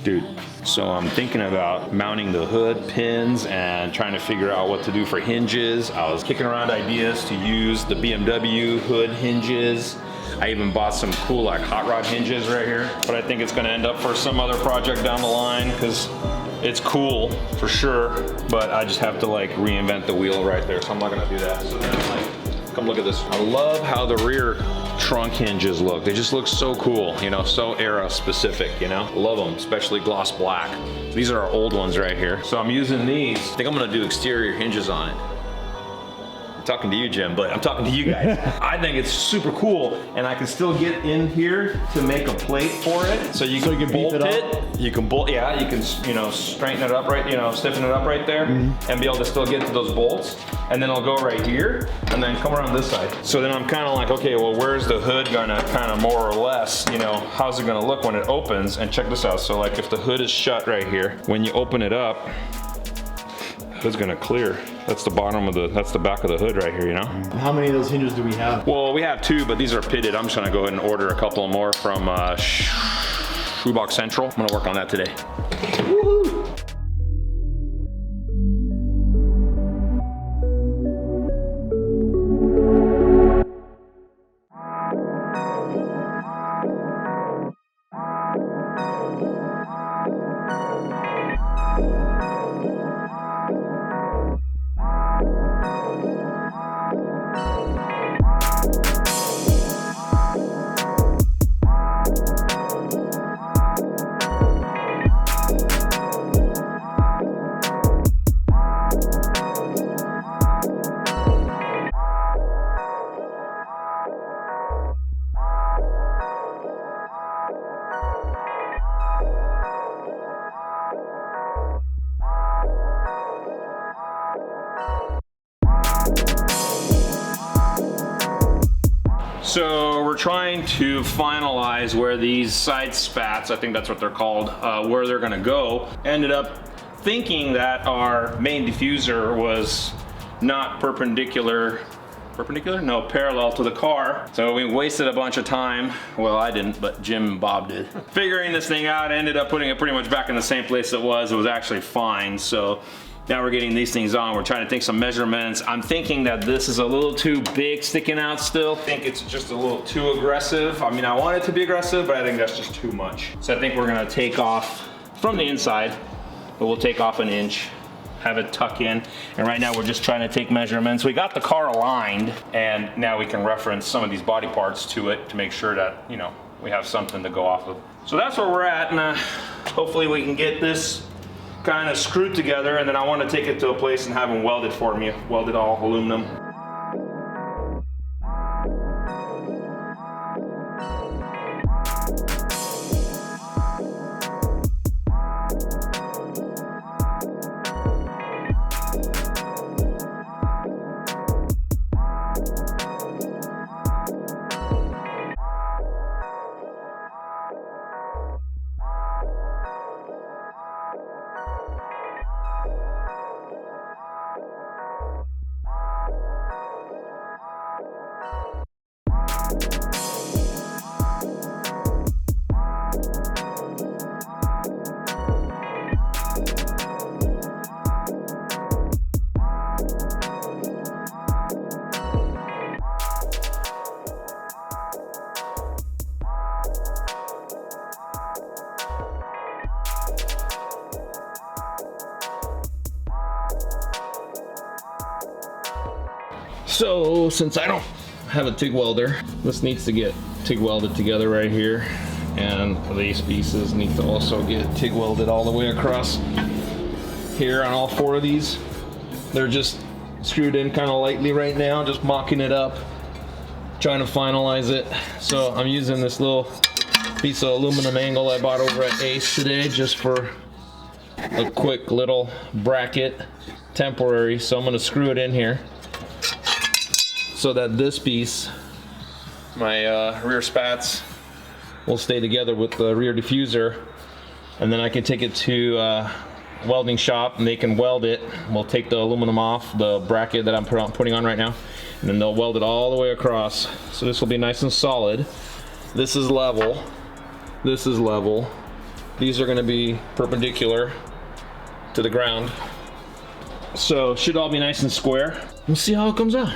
Dude, so I'm thinking about mounting the hood pins and trying to figure out what to do for hinges. I was kicking around ideas to use the BMW hood hinges. I even bought some cool like hot rod hinges right here, but I think it's gonna end up for some other project down the line because it's cool for sure, but I just have to like reinvent the wheel right there, so I'm not gonna do that. So then like, come look at this. I love how the rear trunk hinges look. They just look so cool, you know, so era specific, you know? Love them, especially gloss black. These are our old ones right here. So I'm using these. I think I'm gonna do exterior hinges on it. I'm talking to you, Jim, but I'm talking to you guys. I think it's super cool, and I can still get in here to make a plate for it. So you can bolt it. You can bolt, yeah, you can, you know, straighten it up right, you know, stiffen it up right there, and be able to still get to those bolts. And then I'll go right here, and then come around this side. So then I'm kind of like, okay, well, where's the hood gonna kind of more or less, you know, how's it gonna look when it opens? And check this out. So like if the hood is shut right here, when you open it up, hood's gonna clear. That's the bottom of the, that's the back of the hood right here, you know? How many of those hinges do we have? Well, we have 2, but these are pitted. I'm just gonna go ahead and order a couple more from Shoebox Central. I'm gonna work on that today. Woohoo! So we're trying to finalize where these side spats, I think that's what they're called, where they're gonna go. Ended up thinking that our main diffuser was not parallel to the car. So we wasted a bunch of time. Well, I didn't, but Jim and Bob did. Figuring this thing out, ended up putting it pretty much back in the same place it was. It was actually fine. So now we're getting these things on. We're trying to take some measurements. I'm thinking that this is a little too big sticking out still. I think it's just a little too aggressive. I mean, I want it to be aggressive, but I think that's just too much. So I think we're gonna take off from the inside, but we'll take off 1 inch, have it tuck in. And right now we're just trying to take measurements. We got the car aligned, and now we can reference some of these body parts to it to make sure that, you know, we have something to go off of. So that's where we're at, and hopefully we can get this kind of screwed together, and then I want to take it to a place and have them welded for me, welded all aluminum. So since I don't have a TIG welder, this needs to get TIG welded together right here, and these pieces need to also get TIG welded all the way across here on all 4 of these. They're just screwed in kind of lightly right now, just mocking it up, trying to finalize it. So I'm using this little piece of aluminum angle I bought over at Ace today just for a quick little bracket, temporary. So I'm going to screw it in here so that this piece, my rear spats, will stay together with the rear diffuser, and then I can take it to welding shop and they can weld it. We'll take the aluminum off the bracket that I'm putting on right now, and then they'll weld it all the way across. So this will be nice and solid. This is level, this is level, These are gonna be perpendicular to the ground. So should all be nice and square. We'll see how it comes out.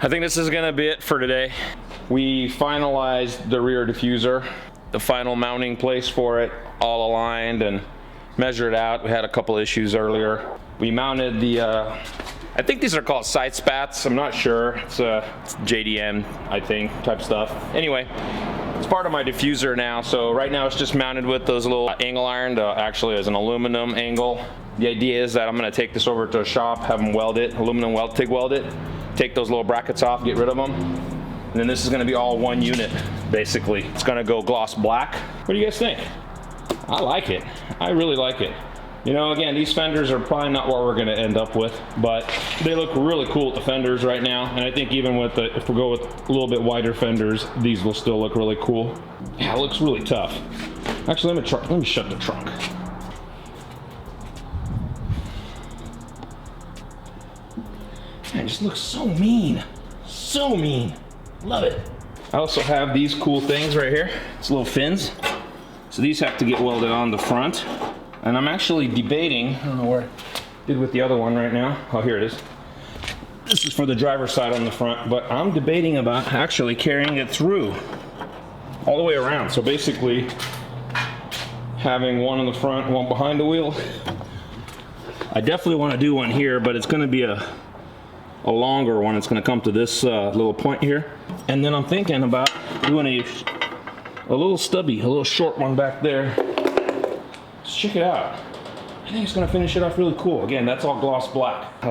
I think this is gonna be it for today. We finalized the rear diffuser, the final mounting place for it, all aligned and measured out. We had a couple issues earlier. We mounted the, I think these are called side spats. I'm not sure. It's JDM, I think, type stuff. Anyway, it's part of my diffuser now. So right now it's just mounted with those little angle iron, actually as an aluminum angle. The idea is that I'm gonna take this over to a shop, have them weld it, aluminum weld, TIG weld it, take those little brackets off, get rid of them. And then this is gonna be all one unit, basically. It's gonna go gloss black. What do you guys think? I like it. I really like it. You know, again, these fenders are probably not what we're gonna end up with, but they look really cool with the fenders right now. And I think even with the, if we go with a little bit wider fenders, these will still look really cool. Yeah, it looks really tough. Actually, let me shut the trunk. Man, it just looks so mean. So mean. Love it. I also have these cool things right here. It's little fins. So these have to get welded on the front. And I'm actually debating, I don't know where I did with the other one right now. Oh, here it is. This is for the driver's side on the front, but I'm debating about actually carrying it through all the way around. So basically having one on the front, one behind the wheel. I definitely want to do one here, but it's going to be a longer one. It's going to come to this little point here. And then I'm thinking about doing a little stubby, a little short one back there. Let's check it out. I think it's going to finish it off really cool. Again, that's all gloss black.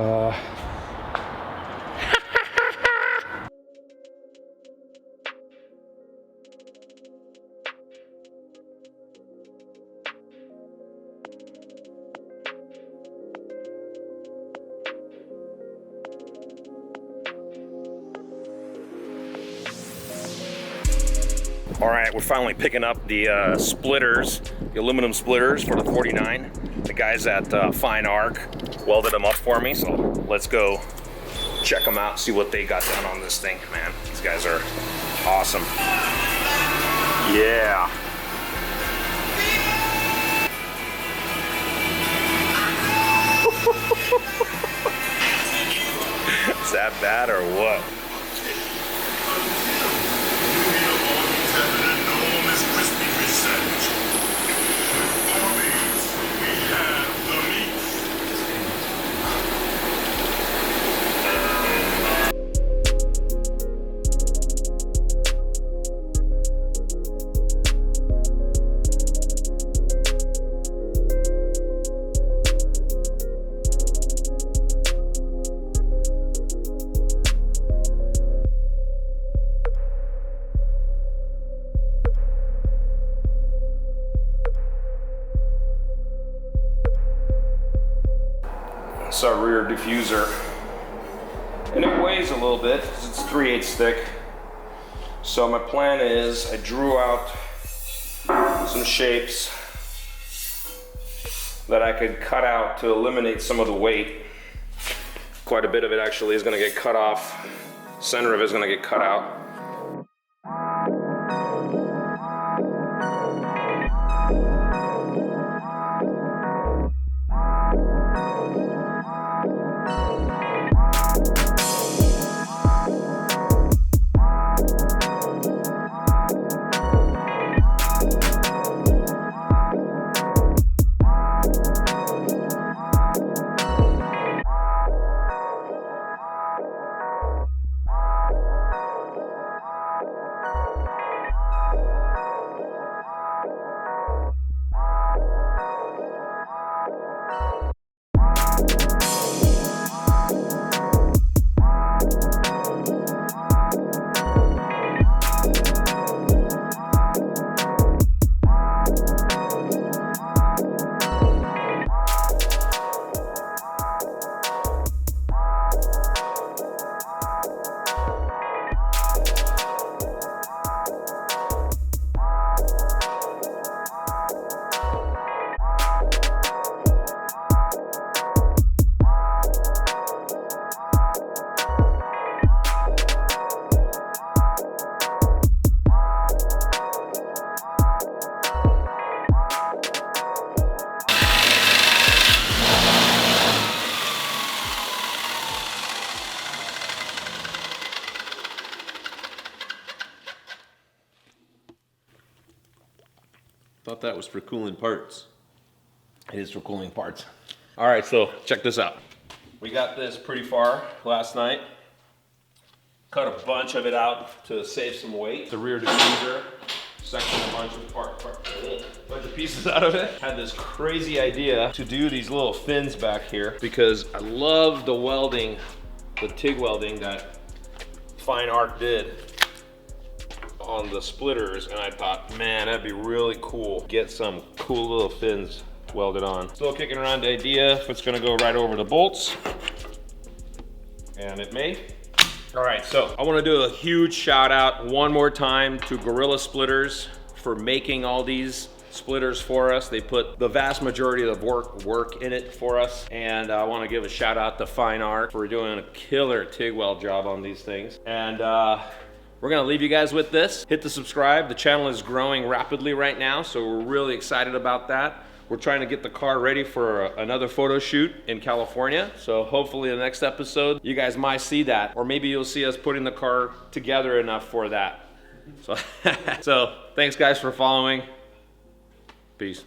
All right, we're finally picking up the splitters, the aluminum splitters for the 49. The guys at Fine Arc welded them up for me, so let's go check them out, see what they got done on this thing. Man, these guys are awesome. Yeah. Is that bad or what? It's our rear diffuser, and it weighs a little bit because it's 3/8 thick. So my plan is I drew out some shapes that I could cut out to eliminate some of the weight. Quite a bit of it actually is going to get cut off. Center of it is going to get cut out. Thought that was for cooling parts. It is for cooling parts. All right, so check this out. We got this pretty far last night. Cut a bunch of it out to save some weight. The rear diffuser, sectioned a bunch of pieces out of it. Had this crazy idea to do these little fins back here because I love the welding, the TIG welding that Fine Art did on the splitters, and I thought, man, that'd be really cool. Get some cool little fins welded on. Still kicking around the idea if it's gonna go right over the bolts, and it may. All right, so I wanna do a huge shout out one more time to Gorilla Splitters for making all these splitters for us. They put the vast majority of the work in it for us. And I wanna give a shout out to Fine Art for doing a killer TIG weld job on these things. And we're gonna leave you guys with this. Hit the subscribe. The channel is growing rapidly right now, so we're really excited about that. We're trying to get the car ready for another photo shoot in California. So hopefully the next episode, you guys might see that. Or maybe you'll see us putting the car together enough for that. So, so thanks guys for following. Peace.